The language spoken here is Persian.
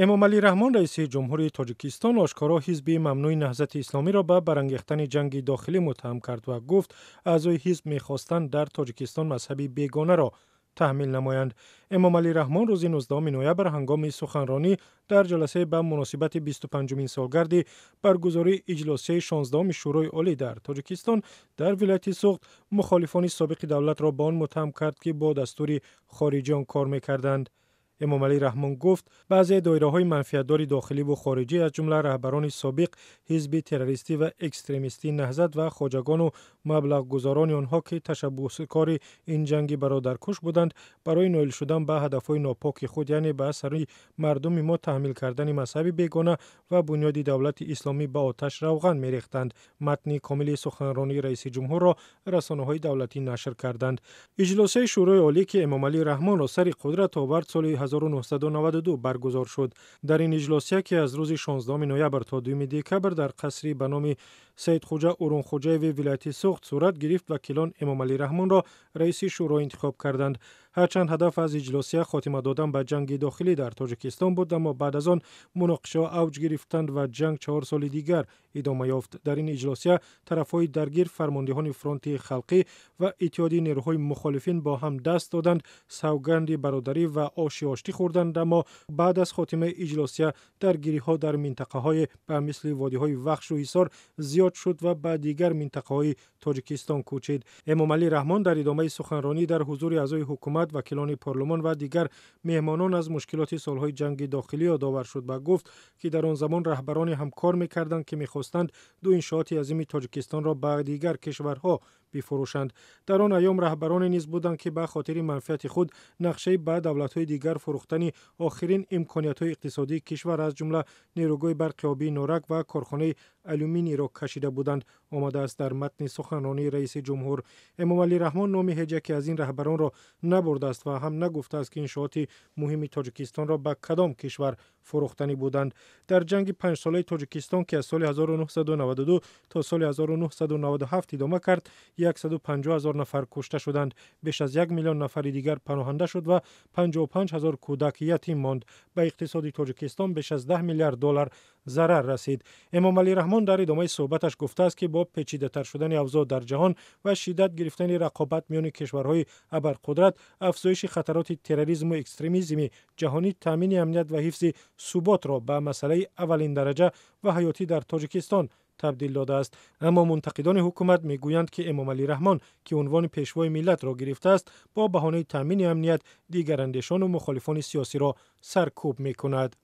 امامعلی رحمان رئیس جمهوری تاجیکستان آشکارا حزب ممنوع نهضت اسلامی را به برانگیختن جنگ داخلی متهم کرد و گفت اعضای حزب می‌خواستند در تاجیکستان مذهبی بیگانه را تحمیل نمایند. امامعلی رحمان روز 19 نوامبر هنگام سخنرانی در جلسه به مناسبت 25مین سالگرد برگزاری اجلاسی 16 شورای عالی در تاجیکستان در ولایت سوخت مخالفان سابق دولت را به آن متهم کرد که با دستور خارجیان کار می‌کردند. امامعلی رحمان گفت بعضی دایره‌های منفعت‌دار داخلی و خارجی از جمله رهبران سابق حزب تروریستی و اکستریمیستی نهضت و خواجگان و مبلغ گذاران آنها که تشبثکار این جنگ برادرکش بودند برای نائل شدن به هدف‌های ناپاک خود یعنی به سر مردم ما تحمیل کردن مذهب بیگانه و بنیاد دولت اسلامی به آتش روغن می‌ریختند. متن کامل سخنرانی رئیس جمهور را رسانه‌های دولتی نشر کردند. اجلاس شورای عالی که امامعلی رحمان را سر قدرت آورد سال 1992 برگزار شد. در این اجلاس که از روز 16 نوامبر تا 2 دکبر در قصری به نام سید خوجه اورون خوجه ولایت سوخت صورت گرفت، وکیلان امامعلی رحمان را رئیس شورا انتخاب کردند. هرچند هدف از اجلاس خاتمه دادن به جنگ داخلی در تاجیکستان بود، اما بعد از آن مناقشه اوج گرفتند و جنگ 4 سال دیگر ادامه یافت. در این اجلاس طرفهای درگیر فرماندهان فرانت خلقی و اتحادیه نیروهای مخالفین با هم دست دادند، سوگند برادری و آشی آشتی خوردند، اما بعد از خاتمه اجلاس درگیری‌ها در منطقه‌های به مثل وادی‌های وخش و حصار زیاد شد و به دیگر منطقه‌های تاجیکستان کوچید. امامعلی رحمان در ادامه سخنرانی در حضور اعضای حکومت، وکیلان پارلمان و دیگر مهمانان از مشکلات سالهای جنگ داخلی یادآور شد و گفت که در آن زمان رهبران همکار می‌کردند که می‌خواستند دو انشاءات عظیم تاجیکستان را به دیگر کشورها بفروشند. در آن ایام رهبران نیز بودند که به خاطر منفعت خود نقشه به دولت‌های دیگر فروختن آخرین امکانیت‌های اقتصادی کشور از جمله نیروگاه برق آبی نورک و کارخانه آلومینی را کشیده بودند. آمده است در متن سخنرانی رئیس جمهور. امامعلی رحمان نام هیچ از این رهبران را نبرده است و هم نگفته است که انشاءات مهم تاجیکستان را به کدام کشور فروختنی بودند. در جنگ 5 ساله تاجیکستان که از سال 1992 تا سال 1997 ادامه کرد، 150,000 نفر کشته شدند، بیش از 1 میلیون نفر دیگر پناهنده شد و 55,000 کودک یتیم ماند. به اقتصاد تاجیکستان بیش از 10 میلیارد دلار ضرر رسید. امامعلی رحمان در ادامه صحبتش گفته است که با پیچیده‌تر شدن اوضاع در جهان و شدت گرفتن رقابت میان کشورهای ابرقدرت، افزایش خطرات تروریسم و اکستریمیسم جهانی، تامین امنیت و حفظ ثبات را به مسئله اولین درجه و حیاتی در تاجیکستان تبدیل داده است. اما منتقدان حکومت میگویند که امامعلی رحمان که عنوان پیشوای ملت را گرفته است، با بهانه تامین امنیت دیگر اندیشان و مخالفان سیاسی را سرکوب میکند.